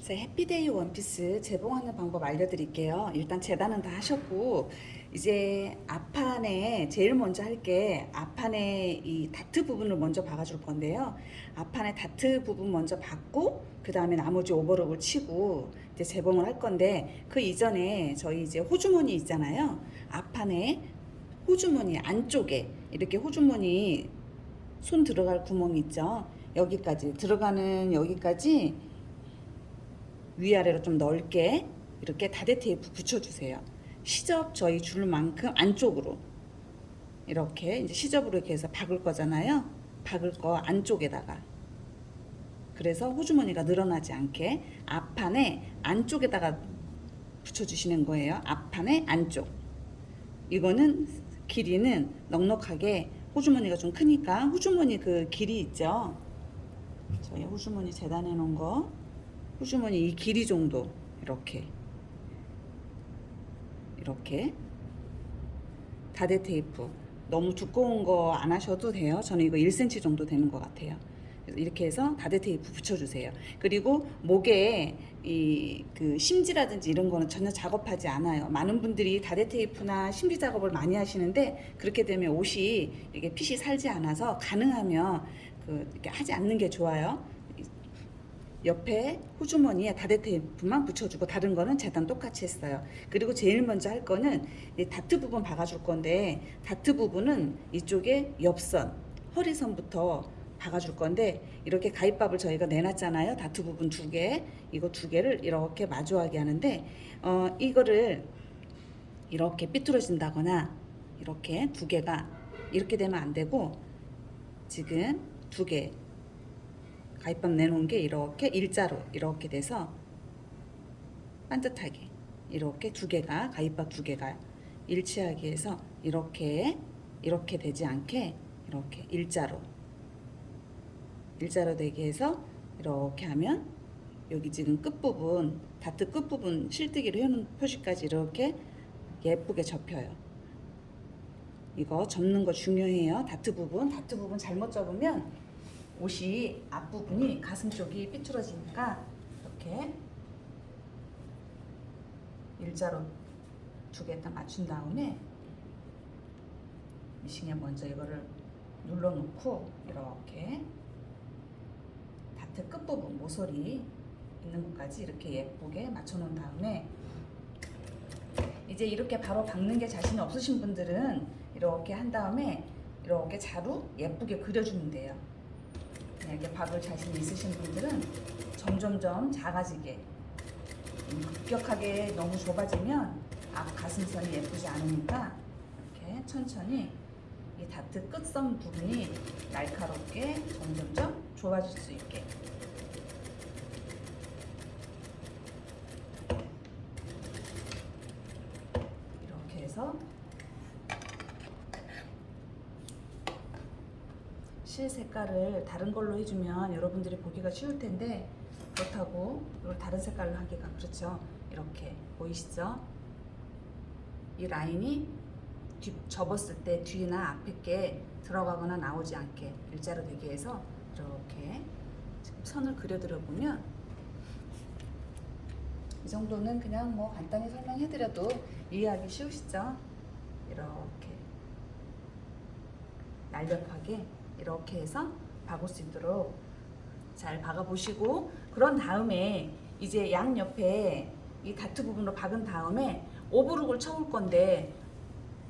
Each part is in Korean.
그래서 해피데이 원피스 재봉하는 방법 알려드릴게요. 일단 재단은 다 하셨고, 이제 앞판에 제일 먼저 할 게 앞판에 이 다트 부분을 먼저 박아줄 건데요. 앞판에 다트 부분 먼저 박고 그 다음에 나머지 오버록을 치고 이제 재봉을 할 건데, 그 이전에 저희 이제 호주머니 있잖아요. 앞판에 호주머니 안쪽에 이렇게 호주머니 손 들어갈 구멍이 있죠. 여기까지 들어가는, 여기까지 위아래로 좀 넓게 이렇게 다대 테이프 붙여주세요. 시접 저희 줄만큼 안쪽으로 이렇게 이제 시접으로 이렇게 해서 박을 거잖아요. 박을 거 안쪽에다가, 그래서 호주머니가 늘어나지 않게 앞판에 안쪽에다가 붙여주시는 거예요. 앞판에 안쪽. 이거는 길이는 넉넉하게, 호주머니가 좀 크니까 호주머니 그 길이 있죠. 저희 호주머니 재단해 놓은 거, 호주머니 이 길이 정도 이렇게 다대 테이프, 너무 두꺼운 거 안 하셔도 돼요. 저는 이거 1cm 정도 되는 것 같아요. 그래서 이렇게 해서 다대 테이프 붙여주세요. 그리고 목에 이 그 심지라든지 이런 거는 전혀 작업하지 않아요. 많은 분들이 다대 테이프나 심지 작업을 많이 하시는데, 그렇게 되면 옷이 이게 핏이 살지 않아서 가능하면 이렇게 하지 않는 게 좋아요. 옆에 호주머니에 다대 테이프만 붙여주고 다른 거는 재단 똑같이 했어요. 그리고 제일 먼저 할 거는 이 다트 부분 박아줄 건데, 다트 부분은 이쪽에 옆선, 허리선부터 박아줄 건데, 이렇게 가위밥을 저희가 내놨잖아요. 다트 부분 두 개, 이거 두 개를 이렇게 마주하게 하는데, 이거를 이렇게 삐뚤어진다거나 이렇게 두 개가 이렇게 되면 안 되고, 지금 두 개 가위밥 내놓은 게 이렇게 일자로 이렇게 돼서 반듯하게 이렇게 두 개가, 가위밥 두 개가 일치하게 해서 이렇게 되지 않게 이렇게 일자로 되게 해서 이렇게 하면, 여기 지금 끝부분, 다트 끝부분 실뜨기로 해놓은 표시까지 이렇게 예쁘게 접혀요. 이거 접는 거 중요해요. 다트 부분 잘못 접으면 옷이 앞부분이 가슴 쪽이 삐뚤어지니까 이렇게 일자로 두 개 딱 맞춘 다음에 미싱에 먼저 이거를 눌러놓고 이렇게 다트 끝부분 모서리 있는 곳까지 이렇게 예쁘게 맞춰놓은 다음에, 이제 이렇게 바로 박는 게 자신이 없으신 분들은 이렇게 한 다음에 이렇게 자루 예쁘게 그려주면 돼요. 이렇게 박을 자신 있으신 분들은 점점점 작아지게, 급격하게 너무 좁아지면 앞 가슴선이 예쁘지 않으니까 이렇게 천천히 이 다트 끝선 부분이 날카롭게 점점점 좁아질 수 있게 이렇게 해서 실 색깔을 다른 걸로 해주면 여러분들이 보기가 쉬울 텐데, 그렇다고 이걸 다른 색깔로 하기가 그렇죠. 이렇게 보이시죠? 이 라인이 접었을 때 뒤나 앞에 게 들어가거나 나오지 않게 일자로 되게 해서 이렇게 지금 선을 그려드려 보면, 이 정도는 그냥 뭐 간단히 설명해드려도 이해하기 쉬우시죠? 이렇게 날렵하게 이렇게 해서 박을 수 있도록 잘 박아 보시고, 그런 다음에 이제 양옆에 이 다트 부분으로 박은 다음에 오버룩을 쳐올 건데,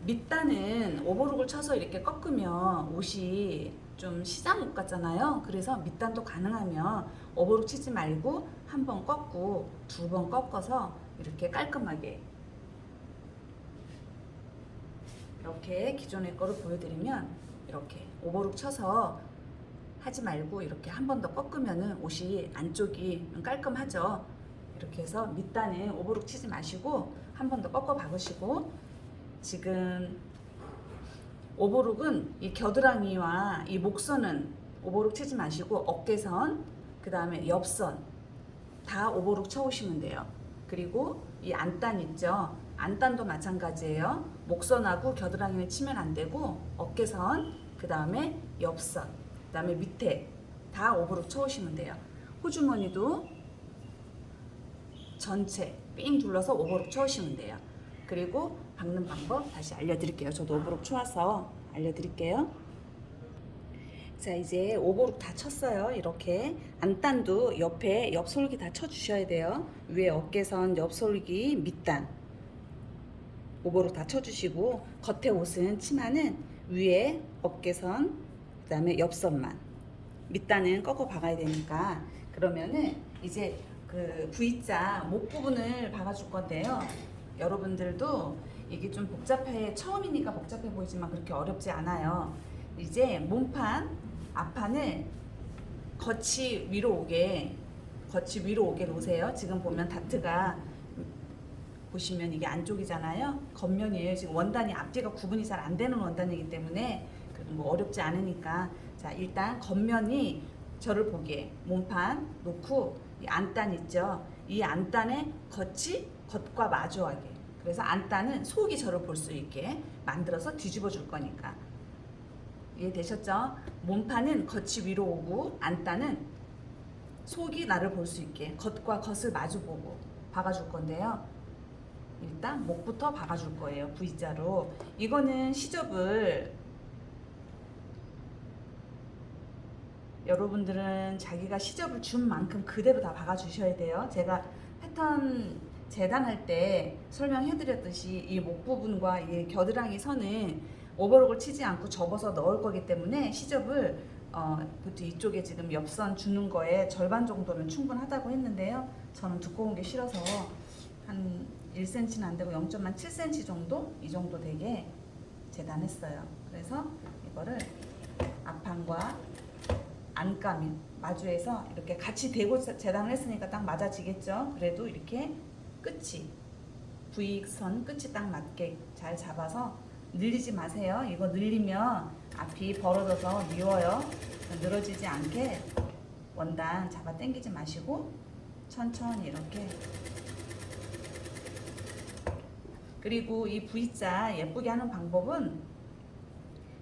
밑단은 오버룩을 쳐서 이렇게 꺾으면 옷이 좀 시장 옷 같잖아요. 그래서 밑단도 가능하면 오버룩 치지 말고 한 번 꺾고 두 번 꺾어서 이렇게 깔끔하게, 이렇게 기존의 거를 보여드리면, 이렇게 오버룩 쳐서 하지 말고 이렇게 한 번 더 꺾으면은 옷이 안쪽이 깔끔하죠. 이렇게 해서 밑단에 오버룩 치지 마시고 한 번 더 꺾어 박으시고, 지금 오버룩은 이 겨드랑이와 이 목선은 오버룩 치지 마시고 어깨선, 그 다음에 옆선 다 오버룩 쳐오시면 돼요. 그리고 이 안단 있죠? 안단도 마찬가지예요. 목선하고 겨드랑이는 치면 안 되고 어깨선, 그 다음에 옆선, 그 다음에 밑에 다 오버룩 쳐오시면 돼요. 호주머니도 전체 삥 둘러서 오버록 쳐오시면 돼요. 그리고 박는 방법 다시 알려드릴게요. 저도 오버록 쳐와서 알려드릴게요. 자, 이제 오버록 다 쳤어요. 이렇게 안단도 옆에 옆솔기 다 쳐주셔야 돼요. 위에 어깨선, 옆솔기, 밑단 오버록 다 쳐주시고, 겉에 옷은 치마는 위에 어깨선, 그 다음에 옆선만, 밑단은 꺾어 박아야 되니까. 그러면은 이제 그 V자 목 부분을 박아줄 건데요. 여러분들도 이게 좀 복잡해, 처음이니까 복잡해 보이지만 그렇게 어렵지 않아요. 이제 몸판 앞판을 겉이 위로 오게 놓으세요. 지금 보면 다트가 보시면 이게 안쪽이잖아요. 겉면이에요. 지금 원단이 앞뒤가 구분이 잘 안 되는 원단이기 때문에 뭐 어렵지 않으니까. 자, 일단 겉면이 저를 보게 몸판 놓고 이 안단 있죠. 이 안단의 겉이 겉과 마주하게. 그래서 안단은 속이 저를 볼 수 있게 만들어서 뒤집어 줄 거니까. 이해되셨죠? 몸판은 겉이 위로 오고 안단은 속이 나를 볼 수 있게 겉과 겉을 마주 보고 박아줄 건데요. 일단 목부터 박아줄 거예요. V자로. 이거는 시접을 여러분들은 자기가 시접을 준 만큼 그대로 다 박아주셔야 돼요. 제가 패턴 재단할 때 설명해드렸듯이 이 목 부분과 이 겨드랑이 선은 오버록을 치지 않고 접어서 넣을 거기 때문에 시접을 보통 이쪽에 지금 옆선 주는 거에 절반 정도면 충분하다고 했는데요. 저는 두꺼운 게 싫어서 한 1cm는 안 되고 0.7cm 정도? 이 정도 되게 재단했어요. 그래서 이거를 앞판과 안감이 마주해서 이렇게 같이 대고 재단을 했으니까 딱 맞아지겠죠. 그래도 이렇게 끝이 V선 끝이 딱 맞게 잘 잡아서 늘리지 마세요. 이거 늘리면 앞이 벌어져서 미워요. 늘어지지 않게 원단 잡아 당기지 마시고 천천히 이렇게. 그리고 이 V자 예쁘게 하는 방법은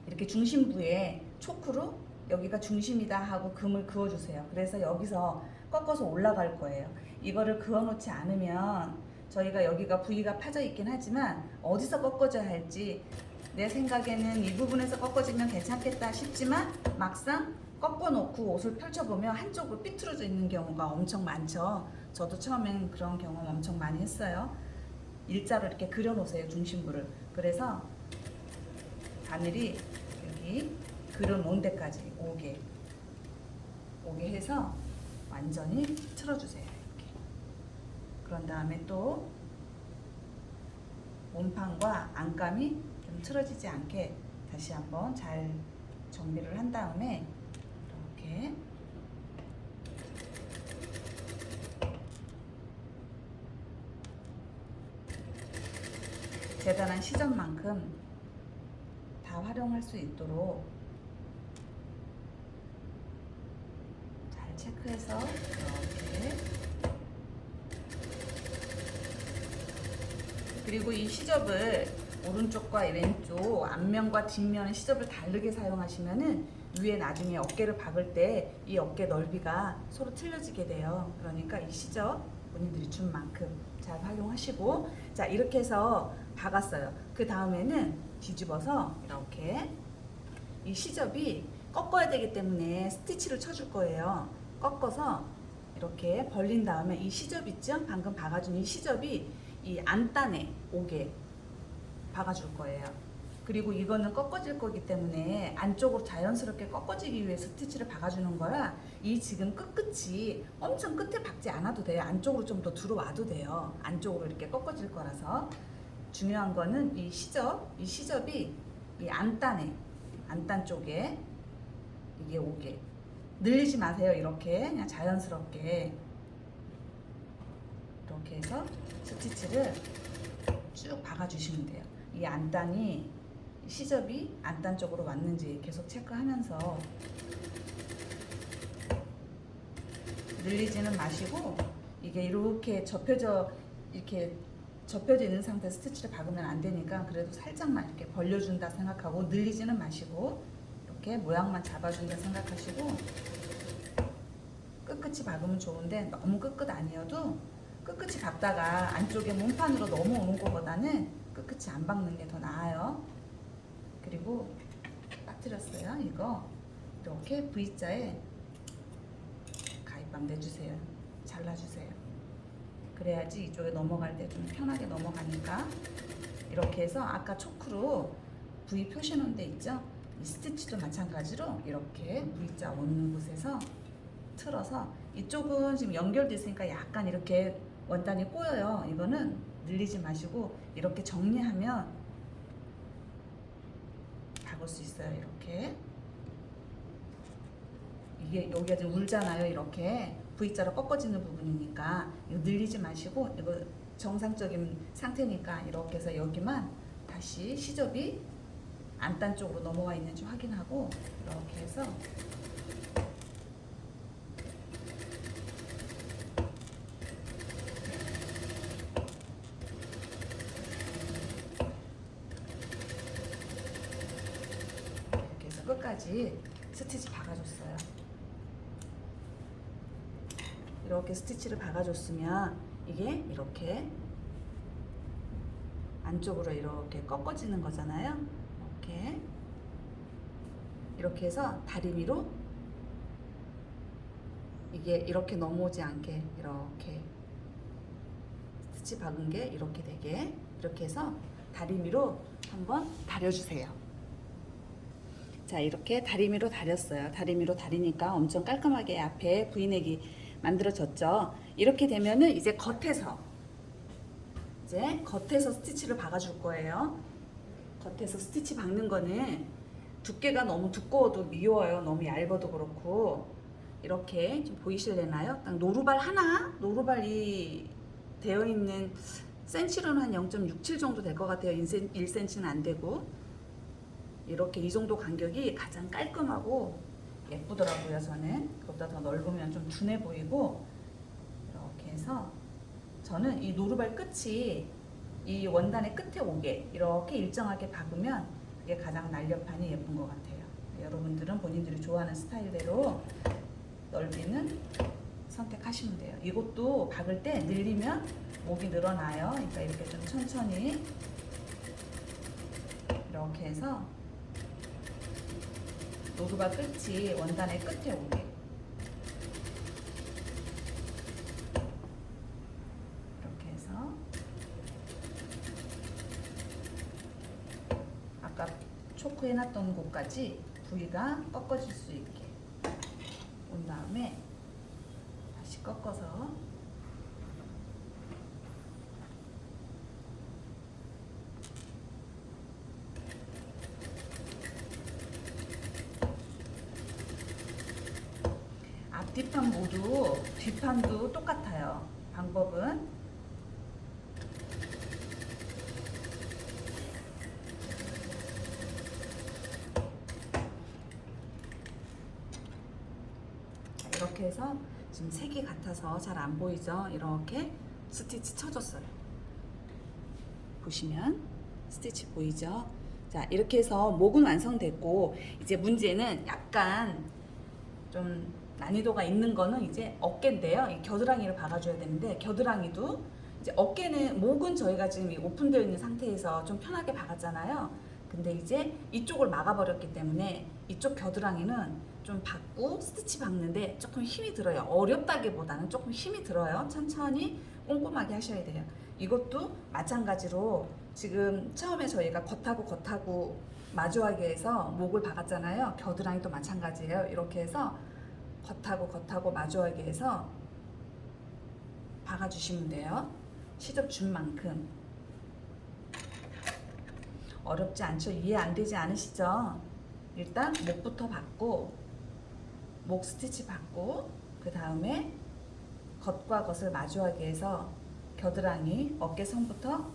이렇게 중심부에 초크로 여기가 중심이다 하고 금을 그어주세요. 그래서 여기서 꺾어서 올라갈 거예요. 이거를 그어놓지 않으면 저희가 여기가 V가 파져 있긴 하지만 어디서 꺾어져야 할지 내 생각에는 이 부분에서 꺾어지면 괜찮겠다 싶지만 막상 꺾어놓고 옷을 펼쳐보면 한쪽으로 삐뚤어져 있는 경우가 엄청 많죠. 저도 처음엔 그런 경험 엄청 많이 했어요. 일자로 이렇게 그려놓으세요. 중심부를. 그래서 바늘이 여기 그려놓은 데까지 오게 해서 완전히 틀어주세요. 이렇게. 그런 다음에 또 몸판과 안감이 좀 틀어지지 않게 다시 한번 잘 정비를 한 다음에 이렇게 재단한 시접만큼 다 활용할 수 있도록 잘 체크해서 이렇게. 그리고 이 시접을 오른쪽과 왼쪽 앞면과 뒷면의 시접을 다르게 사용하시면은 위에 나중에 어깨를 박을 때 이 어깨 넓이가 서로 틀려지게 돼요. 그러니까 이 시접 본인들이 준 만큼 잘 활용하시고. 자, 이렇게 해서 박았어요. 그 다음에는 뒤집어서 이렇게 이 시접이 꺾어야 되기 때문에 스티치를 쳐줄 거예요. 꺾어서 이렇게 벌린 다음에 이 시접 있죠? 방금 박아준 이 시접이 이 안단에 오게 박아줄 거예요. 그리고 이거는 꺾어질 거기 때문에 안쪽으로 자연스럽게 꺾어지기 위해 스티치를 박아주는 거라 이 지금 끝끝이 엄청 끝에 박지 않아도 돼요. 안쪽으로 좀 더 들어와도 돼요. 안쪽으로 이렇게 꺾어질 거라서. 중요한 거는 이 시접이 이 안단 쪽에 이게 오게. 늘리지 마세요. 이렇게 그냥 자연스럽게 이렇게 해서 스티치를 쭉 박아주시면 돼요. 이 안단이 시접이 안단 쪽으로 왔는지 계속 체크하면서 늘리지는 마시고 이게 이렇게 접혀져 있는 상태에서 스티치를 박으면 안 되니까 그래도 살짝만 이렇게 벌려준다 생각하고 늘리지는 마시고 이렇게 모양만 잡아준다 생각하시고 끝끝이 박으면 좋은데 너무 끝끝 아니어도 끝끝이 박다가 안쪽에 몸판으로 넘어오는 것보다는 끝끝이 안 박는 게 더 나아요. 그리고 빠뜨렸어요. 이거 이렇게 V자에 가위밥 내주세요. 잘라주세요. 그래야지 이쪽에 넘어갈 때 좀 편하게 넘어가니까. 이렇게 해서 아까 초크로 V 표시 놓은 데 있죠? 이 스티치도 마찬가지로 이렇게 V자 오는 곳에서 틀어서, 이쪽은 지금 연결돼 있으니까 약간 이렇게 원단이 꼬여요. 이거는 늘리지 마시고 이렇게 정리하면 박을 수 있어요. 이렇게. 이게 여기가 좀 울잖아요. 이렇게 V자로 꺾어지는 부분이니까 이거 늘리지 마시고, 이거 정상적인 상태니까 이렇게 해서 여기만 다시 시접이 안단 쪽으로 넘어와 있는지 확인하고 이렇게 해서 이렇게 해서 끝까지 스티치 박아줬어요. 이렇게 스티치를 박아줬으면 이게 이렇게 안쪽으로 이렇게 꺾어지는 거잖아요. 이렇게 해서 다리미로 이게 이렇게 넘어오지 않게 이렇게 스티치 박은 게 이렇게 되게, 이렇게 해서 다리미로 한번 다려주세요. 자, 이렇게 다리미로 다렸어요. 다리미로 다리니까 엄청 깔끔하게 앞에 V넥이 만들어졌죠. 이렇게 되면은 이제 겉에서 스티치를 박아줄 거예요. 겉에서 스티치 박는 거는 두께가 너무 두꺼워도 미워요. 너무 얇아도 그렇고. 이렇게 좀 보이실래나요? 딱 노루발 하나, 노루발이 되어 있는 센치로는 한 0.67 정도 될 것 같아요. 1cm는 안 되고. 이렇게 이 정도 간격이 가장 깔끔하고 예쁘더라고요. 저는 그것보다 더 넓으면 좀 둔해 보이고. 이렇게 해서 저는 이 노루발 끝이 이 원단의 끝에 오게 이렇게 일정하게 박으면 그게 가장 날렵하니 예쁜 것 같아요. 여러분들은 본인들이 좋아하는 스타일대로 넓이는 선택하시면 돼요. 이것도 박을 때 늘리면 목이 늘어나요. 그러니까 이렇게 좀 천천히 이렇게 해서 노루발 끝이 원단의 끝에 오게 이렇게 해서 아까 초크 해놨던 곳까지 부위가 꺾어질 수 있게 온 다음에 다시 꺾어서 앞뒤판 모두 뒷판도 똑같아요. 방법은 이렇게 해서 지금 색이 같아서 잘 안 보이죠? 이렇게 스티치 쳐줬어요. 보시면 스티치 보이죠? 자, 이렇게 해서 목은 완성됐고, 이제 문제는 약간 좀 난이도가 있는 거는 이제 어깨인데요. 이 겨드랑이를 박아줘야 되는데, 겨드랑이도 이제 어깨는, 목은 저희가 지금 오픈되어 있는 상태에서 좀 편하게 박았잖아요. 근데 이제 이쪽을 막아버렸기 때문에 이쪽 겨드랑이는 좀 박고 스티치 박는데 조금 힘이 들어요. 어렵다기보다는 조금 힘이 들어요. 천천히 꼼꼼하게 하셔야 돼요. 이것도 마찬가지로 지금 처음에 저희가 겉하고 마주하게 해서 목을 박았잖아요. 겨드랑이도 마찬가지예요. 이렇게 해서 겉하고 마주하게 해서 박아주시면 돼요. 시접 준 만큼. 어렵지 않죠? 이해 안 되지 않으시죠? 일단 목부터 박고, 목 스티치 박고, 그 다음에 겉과 겉을 마주하게 해서 겨드랑이, 어깨선부터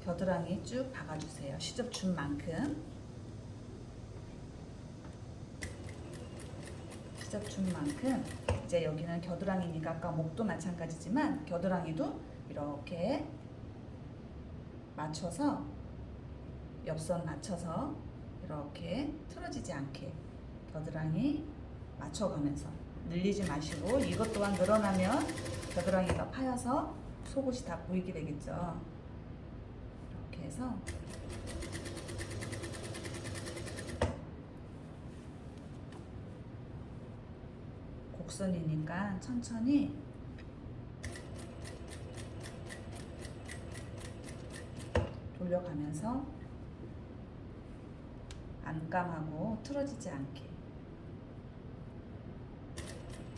겨드랑이 쭉 박아주세요. 시접 준 만큼. 시접 준 만큼. 이제 여기는 겨드랑이니까 아까 목도 마찬가지지만 겨드랑이도 이렇게 맞춰서, 옆선 맞춰서 이렇게 틀어지지 않게 겨드랑이 맞춰가면서 늘리지 마시고, 이것 또한 늘어나면 겨드랑이가 파여서 속옷이 다 보이게 되겠죠. 이렇게 해서 곡선이니까 천천히 돌려가면서 안감하고 틀어지지 않게,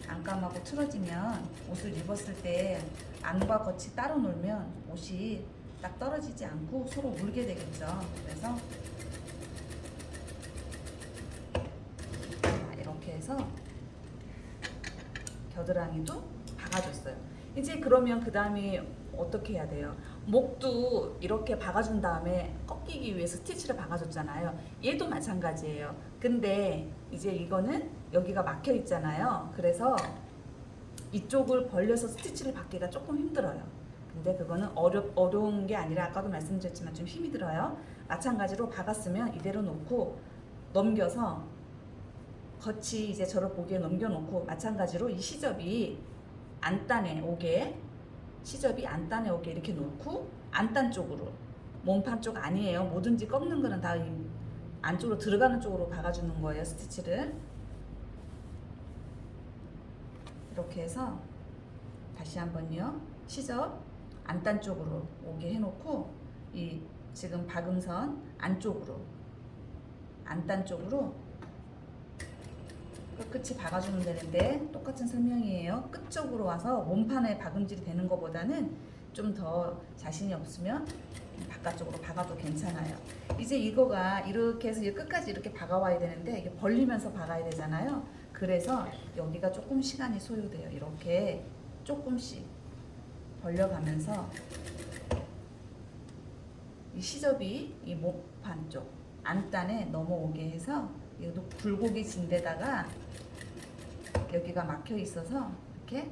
안감하고 틀어지면 옷을 입었을 때 안과 겉이 따로 놀면 옷이 딱 떨어지지 않고 서로 물게 되겠죠. 그래서 이렇게 해서 겨드랑이도 박아줬어요. 이제 그러면 그 다음에 어떻게 해야 돼요? 목도 이렇게 박아준 다음에 꺾이기 위해서 스티치를 박아줬잖아요. 얘도 마찬가지예요. 근데 이제 이거는 여기가 막혀 있잖아요. 그래서 이쪽을 벌려서 스티치를 박기가 조금 힘들어요. 근데 그거는 어려운 게 아니라 아까도 말씀드렸지만 좀 힘이 들어요. 마찬가지로 박았으면 이대로 놓고 넘겨서 겉이 이제 저를 보기에 넘겨놓고, 마찬가지로 이 시접이 안단에 오게, 시접이 안단에 오게 이렇게 놓고 안단 쪽으로, 몸판 쪽 아니에요. 뭐든지 꺾는 거는 다 안쪽으로 들어가는 쪽으로 박아주는 거예요. 스티치를 이렇게 해서 다시 한번요. 시접 안단 쪽으로 오게 해놓고, 이 지금 박음선 안쪽으로, 안단 쪽으로 끝이 박아주면 되는데, 똑같은 설명이에요. 끝쪽으로 와서 몸판에 박음질이 되는 것보다는 좀 더 자신이 없으면 바깥쪽으로 박아도 괜찮아요. 이제 이거가 이렇게 해서 끝까지 이렇게 박아와야 되는데, 이게 벌리면서 박아야 되잖아요. 그래서 여기가 조금 시간이 소요돼요. 이렇게 조금씩 벌려가면서 이 시접이 이 몸판 쪽 안단에 넘어오게 해서, 이것도 굴곡이 진 데다가 여기가 막혀 있어서 이렇게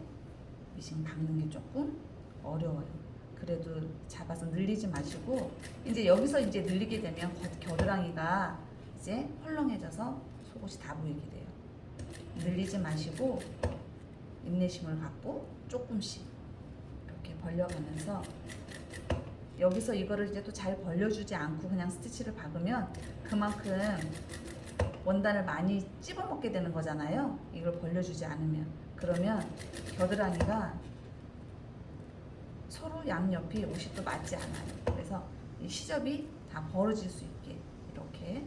미싱 박는 게 조금 어려워요. 그래도 잡아서 늘리지 마시고, 이제 여기서 이제 늘리게 되면 겨드랑이가 이제 헐렁해져서 속옷이 다 보이게 돼요. 늘리지 마시고 인내심을 갖고 조금씩 이렇게 벌려가면서, 여기서 이거를 이제 또 잘 벌려주지 않고 그냥 스티치를 박으면 그만큼 원단을 많이 찝어먹게 되는 거잖아요. 이걸 벌려주지 않으면. 그러면 겨드랑이가 서로 양옆이 옷이 또 맞지 않아요. 그래서 이 시접이 다 벌어질 수 있게 이렇게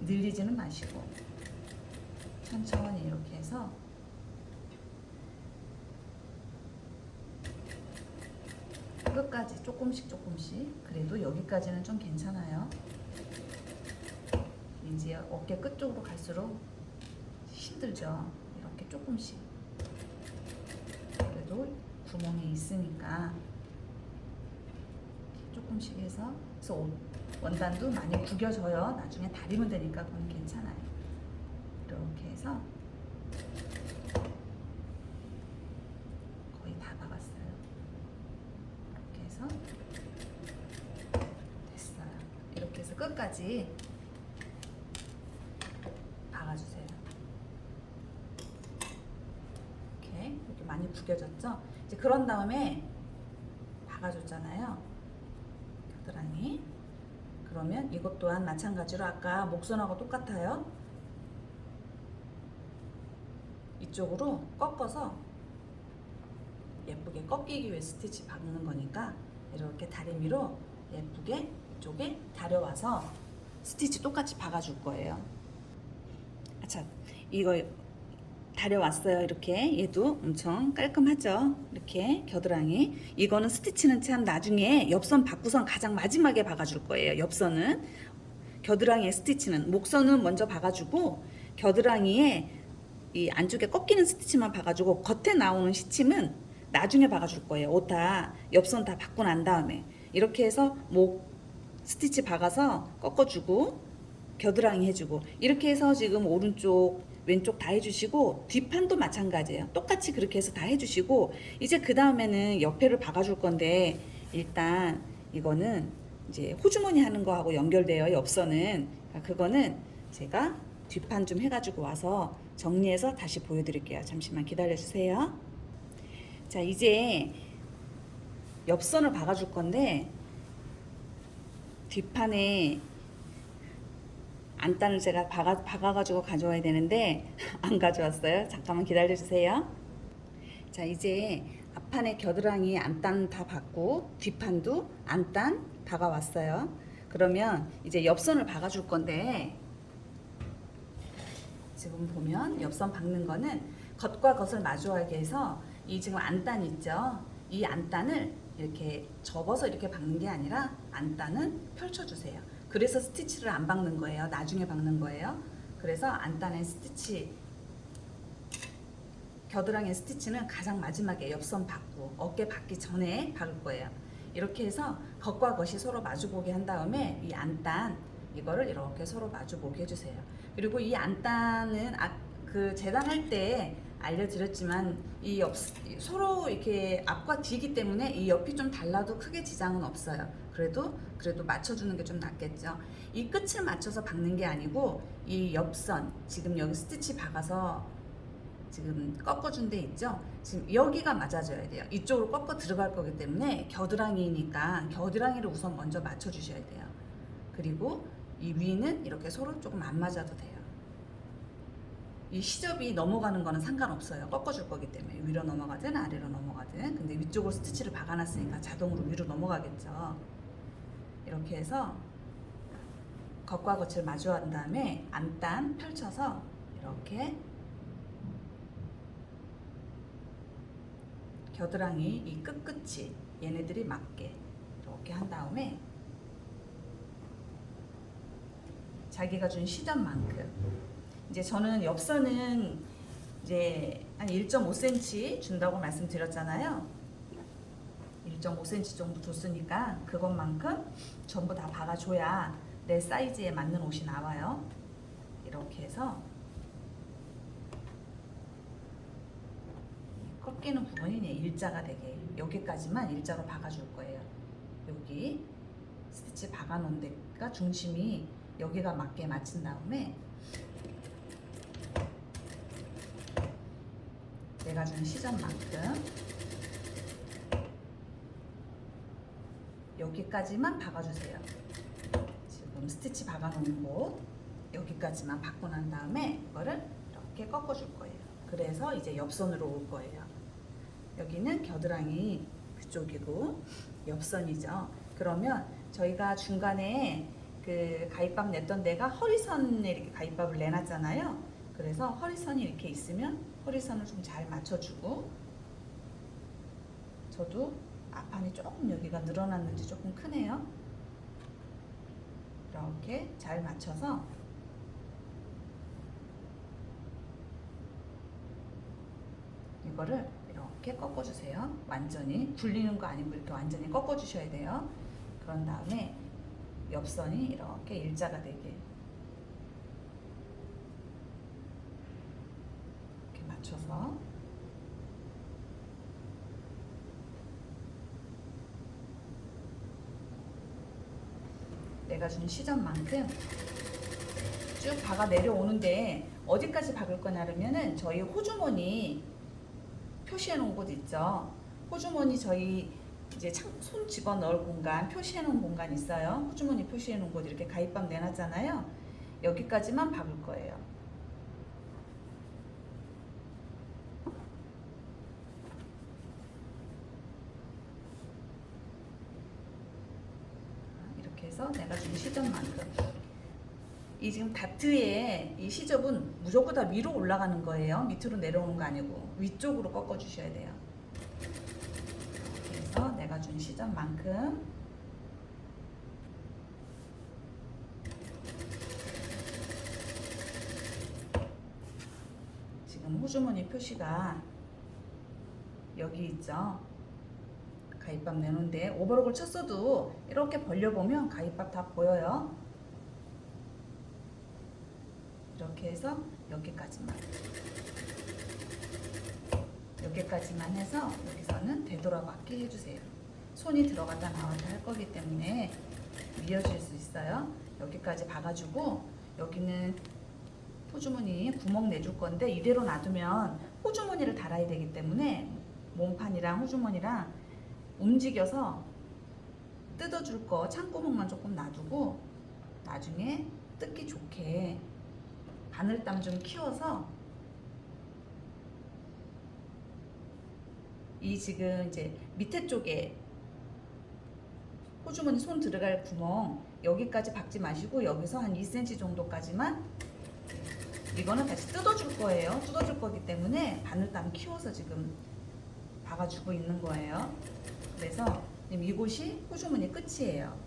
늘리지는 마시고 천천히 이렇게 해서 끝까지 조금씩 그래도 여기까지는 좀 괜찮아요. 이제 어깨 끝 쪽으로 갈수록 힘들죠. 이렇게 조금씩. 그래도 구멍이 있으니까 조금씩 해서, 그래서 원단도 많이 구겨져요. 나중에 다리면 되니까 그건 괜찮아요. 이렇게 해서 거의 다 박았어요. 이렇게 해서 됐어요. 이렇게 해서 끝까지 박아주세요. 이렇게 많이 구겨졌죠? 이제 그런 다음에 박아줬잖아요. 겨드랑이. 그러면 이것 또한 마찬가지로 아까 목선하고 똑같아요. 이쪽으로 꺾어서 예쁘게 꺾이기 위해 스티치 박는 거니까 이렇게 다리미로 예쁘게 이쪽에 다려와서 스티치 똑같이 박아줄 거예요. 자, 이거 다려왔어요. 이렇게 얘도 엄청 깔끔하죠. 이렇게 겨드랑이. 이거는 스티치는 참 나중에 옆선 박구선 가장 마지막에 박아줄 거예요. 옆선은 겨드랑이의 스티치는, 목선은 먼저 박아주고 겨드랑이에 이 안쪽에 꺾이는 스티치만 박아주고 겉에 나오는 시침은 나중에 박아줄 거예요. 옷 다 옆선 다 박고 난 다음에 이렇게 해서 목 스티치 박아서 꺾어주고 겨드랑이 해주고, 이렇게 해서 지금 오른쪽 왼쪽 다 해주시고 뒷판도 마찬가지예요. 똑같이 그렇게 해서 다 해주시고, 이제 그 다음에는 옆에를 박아줄 건데, 일단 이거는 이제 호주머니 하는 거하고 연결돼요. 옆선은. 그거는 제가 뒷판 좀 해가지고 와서 정리해서 다시 보여드릴게요. 잠시만 기다려주세요. 자, 이제 옆선을 박아줄 건데 뒷판에 안단을 제가 박아가지고 가져와야 되는데 안 가져왔어요. 잠깐만 기다려주세요. 자, 이제 앞판에 겨드랑이 안단 다 박고 뒷판도 안단 박아왔어요. 그러면 이제 옆선을 박아줄 건데 지금 보면 옆선 박는 거는 겉과 겉을 마주하게 해서 이 지금 안단 있죠? 이 안단을 이렇게 접어서 이렇게 박는 게 아니라 안단은 펼쳐주세요. 그래서 스티치를 안 박는 거예요. 나중에 박는 거예요. 그래서 안단의 스티치, 겨드랑이 스티치는 가장 마지막에 옆선 박고 어깨 박기 전에 박을 거예요. 이렇게 해서 겉과 겉이 서로 마주보게 한 다음에 이 안단 이거를 이렇게 서로 마주보게 해주세요. 그리고 이 안단은 그 재단할 때 알려드렸지만 이 서로 이렇게 앞과 뒤이기 때문에 이 옆이 좀 달라도 크게 지장은 없어요. 그래도 맞춰주는 게 좀 낫겠죠. 이 끝을 맞춰서 박는 게 아니고 이 옆선 지금 여기 스티치 박아서 지금 꺾어준 데 있죠. 지금 여기가 맞아줘야 돼요. 이쪽으로 꺾어 들어갈 거기 때문에 겨드랑이니까 겨드랑이를 우선 먼저 맞춰주셔야 돼요. 그리고 이 위는 이렇게 서로 조금 안 맞아도 돼요. 이 시접이 넘어가는 거는 상관없어요. 꺾어줄 거기 때문에 위로 넘어가든 아래로 넘어가든. 근데 위쪽으로 스티치를 박아놨으니까 자동으로 위로 넘어가겠죠. 이렇게 해서 겉과 겉을 마주한 다음에 안단 펼쳐서 이렇게 겨드랑이 이 끝끝이 얘네들이 맞게 이렇게 한 다음에 자기가 준 시접만큼 이제 저는 옆선은 이제 한 1.5cm 준다고 말씀드렸잖아요. 1.5cm 정도 줬으니까 그것만큼 전부 다 박아줘야 내 사이즈에 맞는 옷이 나와요. 이렇게 해서 꺾이는 부분이 일자가 되게 여기까지만 일자로 박아줄 거예요. 여기 스티치 박아놓은 데가 중심이 여기가 맞게 맞춘 다음에 내가 준 시접만큼 여기까지만 박아주세요. 지금 스티치 박아놓은 곳 여기까지만 박고 난 다음에 이거를 이렇게 꺾어줄 거예요. 그래서 이제 옆선으로 올 거예요. 여기는 겨드랑이 그쪽이고 옆선이죠. 그러면 저희가 중간에 그 가위밥 냈던 데가 허리선에 이렇게 가위밥을 내놨잖아요. 그래서 허리선이 이렇게 있으면 허리선을 좀 잘 맞춰주고, 저도 앞판이 조금 여기가 늘어났는지 조금 크네요. 이렇게 잘 맞춰서 이거를 이렇게 꺾어주세요. 완전히 굴리는 거 아니고 이렇게 완전히 꺾어주셔야 돼요. 그런 다음에 옆선이 이렇게 일자가 되게 이렇게 맞춰서 내가 준 시점만큼 쭉 박아 내려오는데 어디까지 박을 거냐면은 저희 호주머니 표시해 놓은 곳 있죠. 호주머니 저희 이제 손 집어 넣을 공간 표시해 놓은 공간 있어요. 호주머니 표시해 놓은 곳 이렇게 가위밥 내놨잖아요. 여기까지만 박을 거예요. 이렇게 해서 내가 준 시접만큼, 이 지금 다트의 이 시접은 무조건 다 위로 올라가는 거예요. 밑으로 내려오는 거 아니고 위쪽으로 꺾어 주셔야 돼요. 그래서 내가 준 시접만큼 지금 호주머니 표시가 여기 있죠. 가위밥 내놓은데 오버록을 쳤어도 이렇게 벌려보면 가위밥 다 보여요. 이렇게 해서 여기까지만 해서 여기서는 되돌아맞게 해주세요. 손이 들어갔다 나왔다 할 거기 때문에 미어질 수 있어요. 여기까지 박아주고, 여기는 호주머니 구멍 내줄 건데 이대로 놔두면 호주머니를 달아야 되기 때문에 몸판이랑 호주머니랑 움직여서 뜯어줄 거 창구멍만 조금 놔두고 나중에 뜯기 좋게 바늘땀 좀 키워서 이 지금 이제 밑에 쪽에 호주머니 손 들어갈 구멍 여기까지 박지 마시고 여기서 한 2cm 정도까지만 이거는 다시 뜯어줄 거예요. 뜯어줄 거기 때문에 바늘땀 키워서 지금 박아주고 있는 거예요. 그래서 지금 이곳이 호주머니 끝이에요.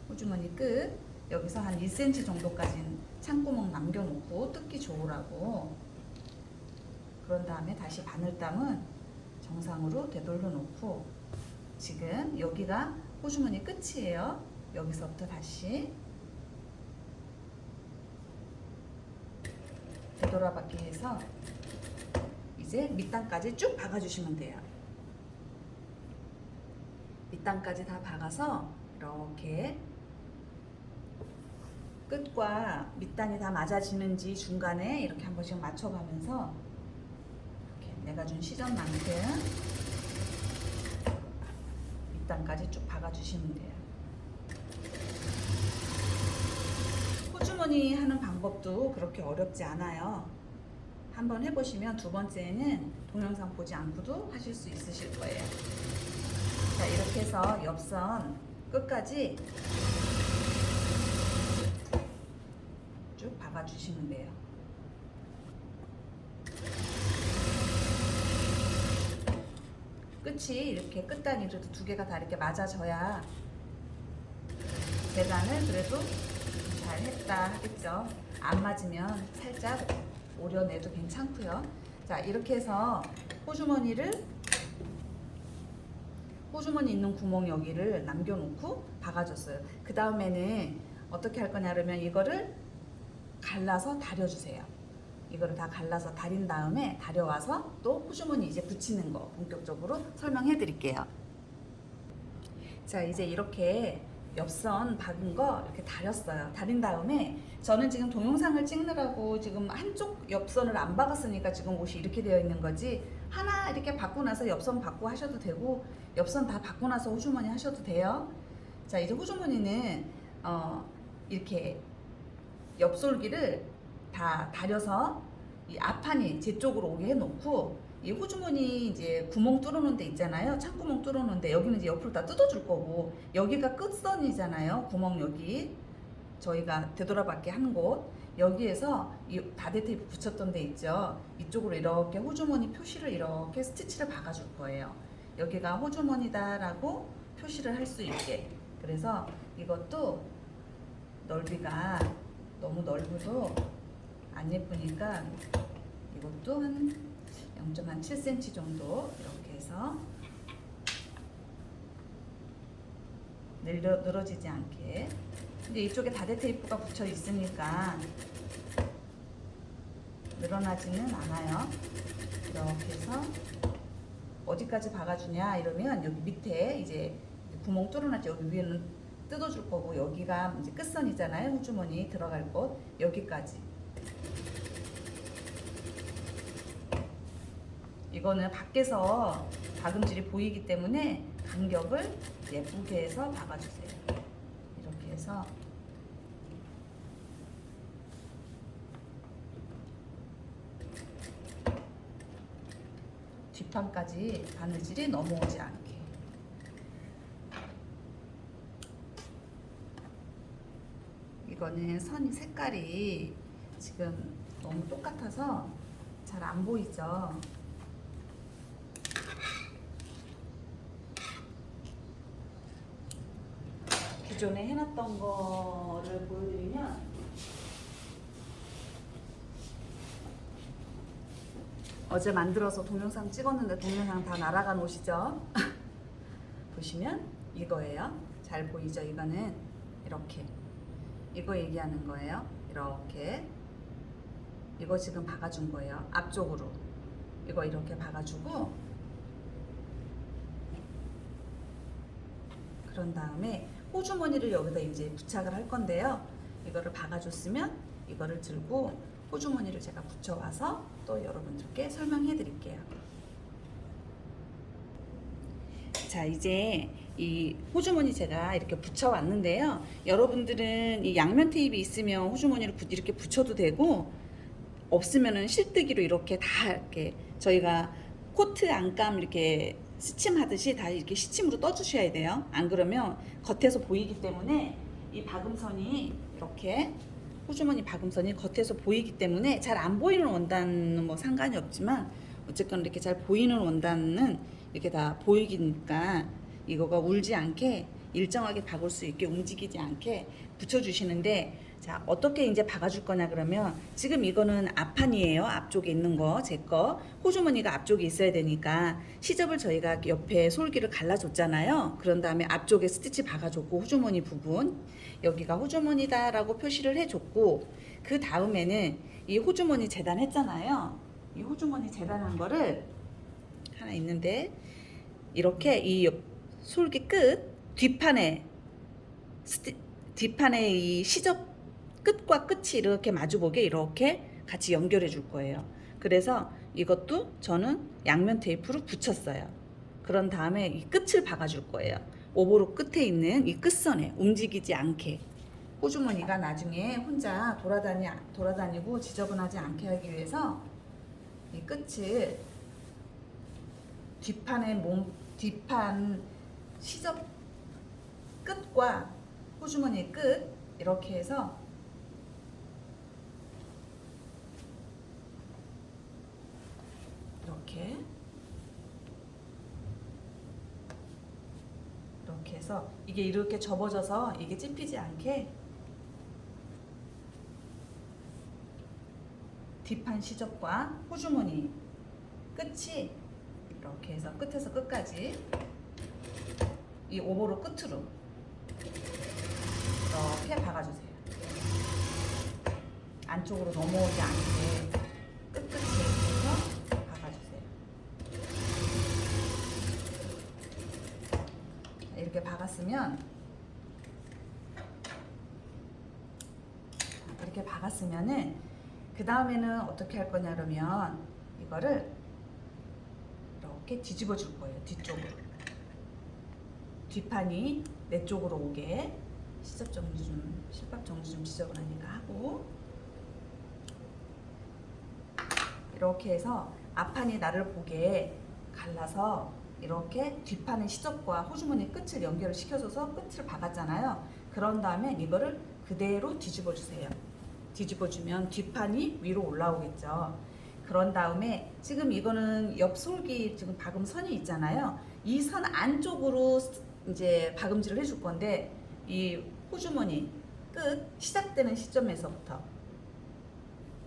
호주머니 끝. 여기서 한 2cm 정도까지는 창구멍 남겨놓고 뜯기 좋으라고. 그런 다음에 다시 바늘땀은 정상으로 되돌려 놓고 지금 여기가 호주머니 끝이에요. 여기서부터 다시 되돌아받기 해서 이제 밑단까지 쭉 박아주시면 돼요. 밑단까지 다 박아서 이렇게 끝과 밑단이 다 맞아지는지 중간에 이렇게 한 번씩 맞춰가면서 이렇게 내가 준 시전만큼 밑단까지 쭉 박아주시면 돼요. 호주머니 하는 방법도 그렇게 어렵지 않아요. 한번 해보시면 두 번째는 동영상 보지 않고도 하실 수 있으실 거예요. 자, 이렇게 해서 옆선 끝까지 쭉 박아주시면 돼요. 끝이 이렇게 끝단이 두 개가 다 이렇게 맞아져야 재단을 그래도 잘 했다 하겠죠. 안 맞으면 살짝 오려내도 괜찮고요. 자, 이렇게 해서 호주머니 있는 구멍 여기를 남겨놓고 박아줬어요. 그 다음에는 어떻게 할 거냐 그러면 이거를 갈라서 다려주세요. 이거를 다 갈라서 다린 다음에 다려와서 또 호주머니 이제 붙이는 거 본격적으로 설명해 드릴게요. 자, 이제 이렇게 옆선 박은 거 이렇게 다렸어요. 다린 다음에 저는 지금 동영상을 찍느라고 지금 한쪽 옆선을 안 박았으니까 지금 옷이 이렇게 되어 있는 거지, 하나 이렇게 박고 나서 옆선 박고 하셔도 되고 옆선 다 박고 나서 호주머니 하셔도 돼요. 자, 이제 호주머니는 이렇게 옆솔기를 다 다려서 이 앞판이 제 쪽으로 오게 해놓고 이 호주머니 이제 구멍 뚫어놓은 데 있잖아요. 창구멍 뚫어놓은 데 여기는 이제 옆으로 다 뜯어줄 거고 여기가 끝선이잖아요. 구멍 여기 저희가 되돌아받게 한 곳 여기에서 이 바데 테이프 붙였던 데 있죠. 이쪽으로 이렇게 호주머니 표시를 이렇게 스티치를 박아줄 거예요. 여기가 호주머니다라고 표시를 할 수 있게. 그래서 이것도 넓이가 너무 넓어도 안 예쁘니까 이것도 한 0.7cm 정도 이렇게 해서 늘어지지 않게. 근데 이쪽에 다대 테이프가 붙여 있으니까 늘어나지는 않아요. 이렇게 해서 어디까지 박아주냐 이러면 여기 밑에 이제 구멍 뚫어놨죠. 여기 위에는 뜯어줄 거고 여기가 이제 끝선이잖아요. 호주머니 들어갈 곳 여기까지. 이거는 밖에서 박음질이 보이기 때문에 간격을 예쁘게 해서 박아주세요. 이렇게 해서 뒷판까지 바느질이 넘어오지 않게. 이거는 선 색깔이 지금 너무 똑같아서 잘 안 보이죠. 기존에 해놨던 거를 보여드리면 어제 만들어서 동영상 찍었는데 동영상 다 날아간 옷이죠. 보시면 이거예요. 잘 보이죠? 이거는 이렇게 이거 얘기하는 거예요. 이렇게 이거 지금 박아준 거예요. 앞쪽으로 이거 이렇게 박아주고 그런 다음에 호주머니를 여기다 이제 부착을 할 건데요. 이거를 박아줬으면 이거를 들고 호주머니를 제가 붙여와서 또 여러분들께 설명해 드릴게요. 자, 이제 이 호주머니 제가 이렇게 붙여왔는데요. 여러분들은 이 양면 테이프 있으면 호주머니를 이렇게 붙여도 되고, 없으면은 실뜨기로 이렇게 다 이렇게 저희가 코트 안감 이렇게 스침하듯이 다 이렇게 시침으로 떠주셔야 돼요. 안 그러면 겉에서 보이기 때문에 이 박음선이 이렇게 호주머니 박음선이 겉에서 보이기 때문에 잘 안 보이는 원단은 뭐 상관이 없지만 어쨌건 이렇게 잘 보이는 원단은 이렇게 다 보이니까 이거가 울지 않게 일정하게 박을 수 있게 움직이지 않게 붙여주시는데, 자, 어떻게 이제 박아줄 거냐 그러면 지금 이거는 앞판이에요. 앞쪽에 있는 거, 제 거. 호주머니가 앞쪽에 있어야 되니까 시접을 저희가 옆에 솔기를 갈라줬잖아요. 그런 다음에 앞쪽에 스티치 박아줬고, 호주머니 부분 여기가 호주머니다라고 표시를 해줬고, 그 다음에는 이 호주머니 재단했잖아요. 이 호주머니 재단한 거를 하나 있는데, 이렇게 이 솔기 끝 뒷판에 뒷판에 이 시접 끝과 끝이 이렇게 마주보게 이렇게 같이 연결해 줄 거예요. 그래서 이것도 저는 양면 테이프로 붙였어요. 그런 다음에 이 끝을 박아줄 거예요. 오버로 끝에 있는 이 끝선에 움직이지 않게, 호주머니가 나중에 혼자 돌아다니고 지저분하지 않게 하기 위해서 이 끝을 뒷판 시접 끝과 호주머니 끝 이렇게 해서 이렇게 해서 이게 이렇게 접어져서 이게 찝히지 않게 뒷판 시접과 호주머니 끝이 이렇게 해서 끝에서 끝까지 이 오버로 끝으로 이렇게 박아주세요. 안쪽으로 넘어오지 않게 끝끝이 해서 박아주세요. 이렇게 박았으면 은 그 다음에는 어떻게 할 거냐 그러면 이거를 이렇게 뒤집어 줄 거예요. 뒤쪽으로. 뒷판이 내 쪽으로 오게 시접 정리 좀, 실밥 정리 좀 지저분하니까 하고, 이렇게 해서 앞판이 나를 보게 갈라서 이렇게 뒷판의 시접과 호주머니 끝을 연결을 시켜줘서 끝을 박았잖아요. 그런 다음에 이거를 그대로 뒤집어 주세요. 뒤집어 주면 뒷판이 위로 올라오겠죠. 그런 다음에 지금 이거는 옆솔기 지금 박음선이 있잖아요. 이 선 안쪽으로 이제 박음질을 해줄 건데, 이 호주머니 끝 시작되는 시점에서부터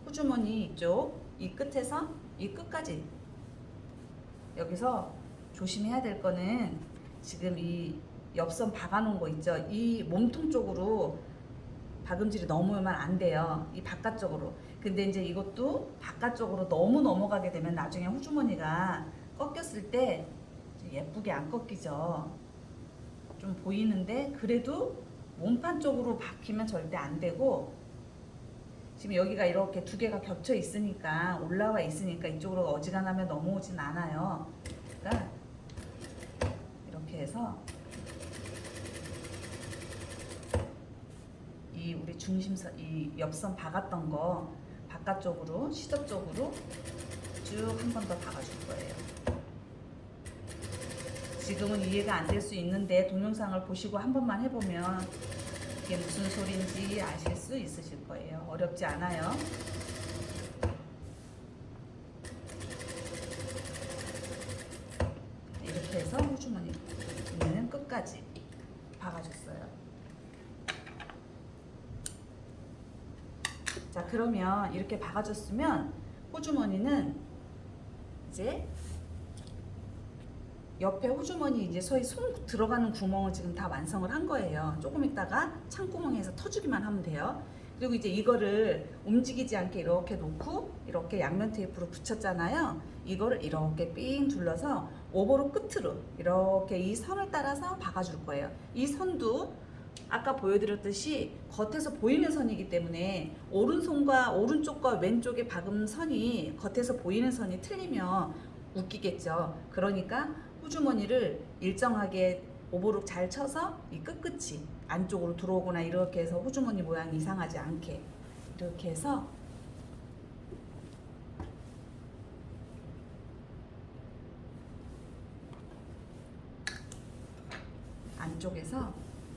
호주머니 이쪽 이 끝에서 이 끝까지, 여기서 조심해야 될 거는 지금 이 옆선 박아놓은 거 있죠. 이 몸통 쪽으로 박음질이 넘으면 안 돼요. 이 바깥쪽으로. 근데 이제 이것도 바깥쪽으로 너무 넘어가게 되면 나중에 호주머니가 꺾였을 때 예쁘게 안 꺾이죠. 좀 보이는데 그래도 몸판 쪽으로 박히면 절대 안 되고, 지금 여기가 이렇게 두 개가 겹쳐 있으니까 올라와 있으니까 이쪽으로 어지간하면 넘어오진 않아요. 그러니까 이렇게 해서 이 우리 중심선 이 옆선 박았던 거 바깥쪽으로 시접 쪽으로 쭉 한 번 더 박아줄 거예요. 지금은 이해가 안 될 수 있는데 동영상을 보시고 한 번만 해보면 이게 무슨 소리인지 아실 수 있으실 거예요. 어렵지 않아요. 이렇게 해서 호주머니 있는 끝까지 박아줬어요. 자, 그러면 이렇게 박아줬으면 호주머니는 이제 옆에 호주머니 이제 서희 손 들어가는 구멍을 지금 다 완성을 한 거예요. 조금 있다가 창구멍에서 터주기만 하면 돼요. 그리고 이제 이거를 움직이지 않게 이렇게 놓고 이렇게 양면 테이프로 붙였잖아요. 이거를 이렇게 삥 둘러서 오버로 끝으로 이렇게 이 선을 따라서 박아줄 거예요. 이 선도 아까 보여드렸듯이 겉에서 보이는 선이기 때문에 오른손과 오른쪽과 왼쪽의 박음 선이 겉에서 보이는 선이 틀리면 웃기겠죠. 그러니까 호주머니를 일정하게 오버룩 잘 쳐서 이 끝끝이 안쪽으로 들어오거나 이렇게 해서 호주머니 모양이 이상하지 않게 이렇게 해서 안쪽에서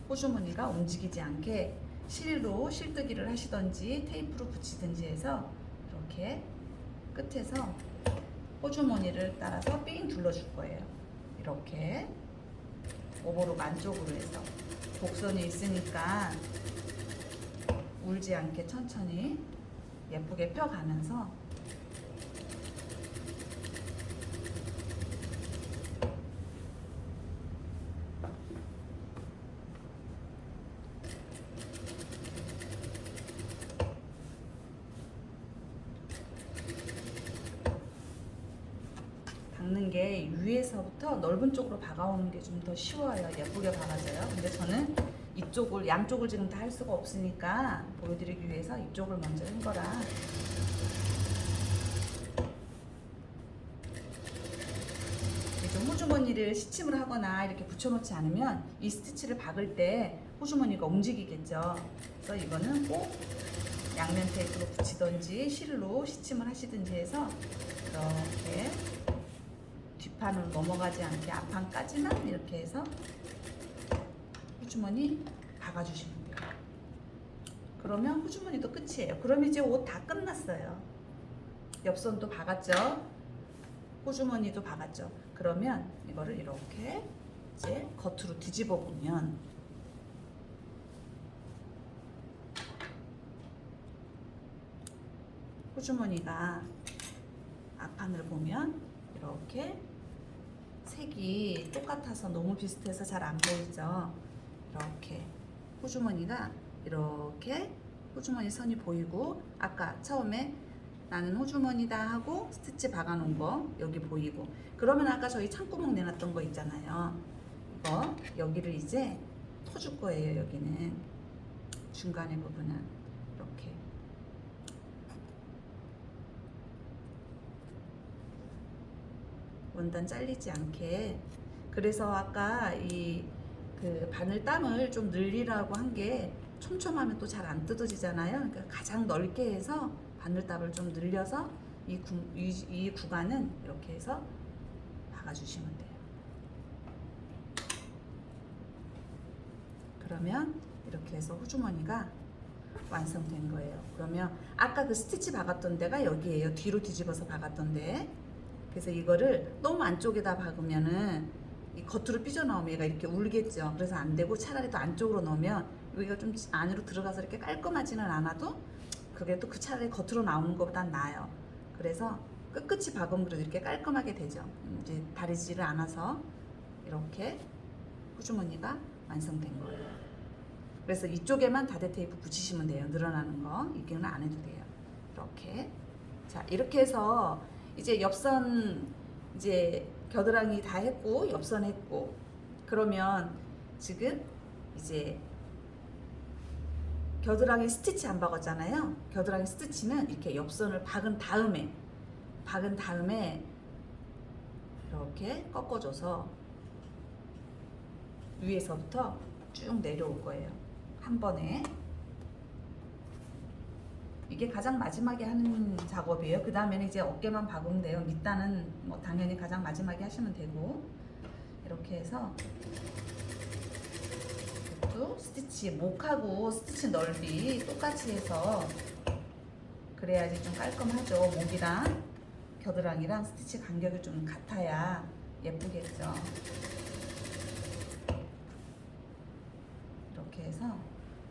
호주머니가 움직이지 않게 실로 실뜨기를 하시던지 테이프로 붙이든지 해서 이렇게 끝에서 호주머니를 따라서 삥 둘러줄 거예요. 이렇게 오버룩 안쪽으로 해서 곡선이 있으니까 울지 않게 천천히 예쁘게 펴가면서 박는 게 위에서부터 넓은 쪽으로 박아오는 게 좀 더 쉬워요. 예쁘게 박아져요. 근데 저는 이쪽을 양쪽을 지금 다 할 수가 없으니까 보여드리기 위해서 이쪽을 먼저 한 거라 좀 호주머니를 시침을 하거나 이렇게 붙여놓지 않으면 이 스티치를 박을 때 호주머니가 움직이겠죠. 그래서 이거는 꼭 양면 테이프로 붙이든지 실로 시침을 하시든지 해서 이렇게 뒷판으로 넘어가지 않게 앞판까지만 이렇게 해서 호주머니 박아주시면 돼요. 그러면 호주머니도 끝이에요. 그럼 이제 옷 다 끝났어요. 옆선도 박았죠. 호주머니도 박았죠. 그러면 이거를 이렇게 이제 겉으로 뒤집어 보면 호주머니가 앞판을 보면 이렇게 색이 똑같아서 너무 비슷해서 잘 안 보이죠. 이렇게 호주머니가 이렇게 호주머니 선이 보이고 아까 처음에 나는 호주머니다 하고 스티치 박아 놓은 거 여기 보이고 그러면 아까 저희 창구멍 내놨던 거 있잖아요. 이거 여기를 이제 터줄 거예요. 여기는 중간의 부분은 이렇게 원단 잘리지 않게. 그래서 아까 이 그 바늘땀을 좀 늘리라고 한 게 촘촘하면 또 잘 안 뜯어지잖아요. 그러니까 가장 넓게 해서 바늘땀을 좀 늘려서 이 구간은 이렇게 해서 박아주시면 돼요. 그러면 이렇게 해서 호주머니가 완성된 거예요. 그러면 아까 그 스티치 박았던 데가 여기에요. 뒤로 뒤집어서 박았던 데. 그래서 이거를 너무 안쪽에다 박으면은 이 겉으로 삐져나오면 얘가 이렇게 울겠죠. 그래서 안 되고 차라리 또 안쪽으로 넣으면 여기가 좀 안으로 들어가서 이렇게 깔끔하지는 않아도 그게 또 그 차라리 겉으로 나오는 것보단 나아요. 그래서 끝끝이 박으면 그래도 이렇게 깔끔하게 되죠. 이제 다리지를 않아서 이렇게 호주머니가 완성된 거예요. 그래서 이쪽에만 다대 테이프 붙이시면 돼요. 늘어나는 거 이게는 안 해도 돼요. 이렇게 자 이렇게 해서 이제 옆선 이제 겨드랑이 다 했고 옆선 했고 그러면 지금 이제 겨드랑이 스티치 안 박았잖아요. 겨드랑이 스티치는 이렇게 옆선을 박은 다음에 이렇게 꺾어줘서 위에서부터 쭉 내려올 거예요. 한 번에. 이게 가장 마지막에 하는 작업이에요. 그 다음에는 이제 어깨만 박으면 돼요. 밑단은 뭐 당연히 가장 마지막에 하시면 되고 이렇게 해서 또 스티치 목하고 스티치 넓이 똑같이 해서 그래야지 좀 깔끔하죠. 목이랑 겨드랑이랑 스티치 간격이 좀 같아야 예쁘겠죠. 이렇게 해서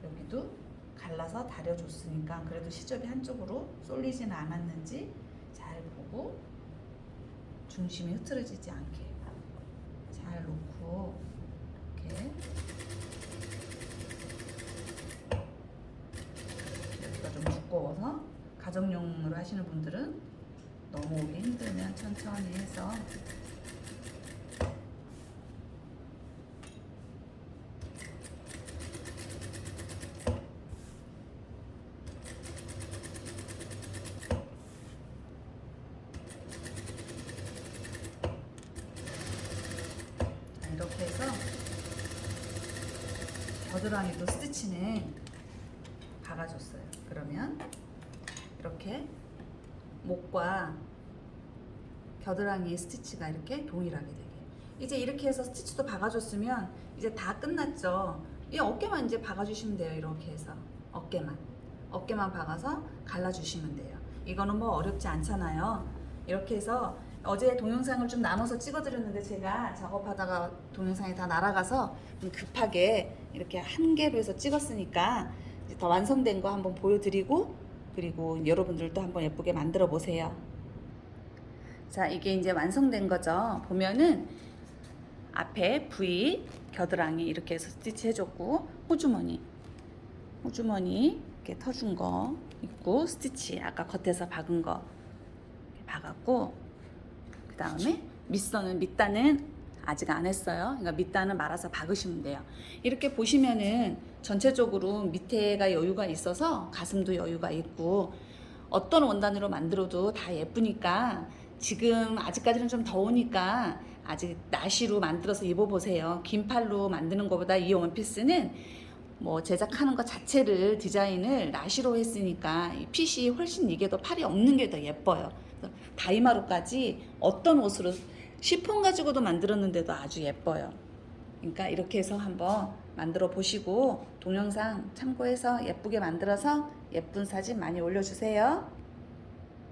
여기도 갈라서 다려줬으니까 그래도 시접이 한쪽으로 쏠리지는 않았는지 잘 보고 중심이 흐트러지지 않게 잘 놓고 이렇게 여기가 좀 두꺼워서 가정용으로 하시는 분들은 너무 오기 힘들면 천천히 해서 겨드랑이도 스티치는 박아줬어요. 그러면 이렇게 목과 겨드랑이 스티치가 이렇게 동일하게 되게. 이제 이렇게 해서 스티치도 박아줬으면 이제 다 끝났죠. 이 어깨만 이제 박아주시면 돼요. 이렇게 해서 어깨만 박아서 갈라주시면 돼요. 이거는 뭐 어렵지 않잖아요. 이렇게 해서 어제 동영상을 좀 나눠서 찍어드렸는데 제가 작업하다가 동영상이 다 날아가서 급하게 이렇게 한 개로 해서 찍었으니까 이제 더 완성된 거 한번 보여드리고, 그리고 여러분들도 한번 예쁘게 만들어 보세요. 자, 이게 이제 완성된 거죠. 보면은 앞에 V, 겨드랑이 이렇게 해서 스티치 해줬고, 호주머니 이렇게 터준 거 있고, 스티치 아까 겉에서 박은 거 이렇게 박았고, 그 다음에 밑단은 아직 안 했어요. 그러니까 밑단은 말아서 박으시면 돼요. 이렇게 보시면은 전체적으로 밑에가 여유가 있어서 가슴도 여유가 있고, 어떤 원단으로 만들어도 다 예쁘니까 지금 아직까지는 좀 더우니까 아직 나시로 만들어서 입어보세요. 긴 팔로 만드는 것보다 이 원피스는 뭐 제작하는 것 자체를 디자인을 나시로 했으니까 이 핏이 훨씬 이게 더 팔이 없는 게 더 예뻐요. 다이마로까지 어떤 옷으로 시폰 가지고도 만들었는데도 아주 예뻐요. 그러니까 이렇게 해서 한번 만들어 보시고 동영상 참고해서 예쁘게 만들어서 예쁜 사진 많이 올려주세요.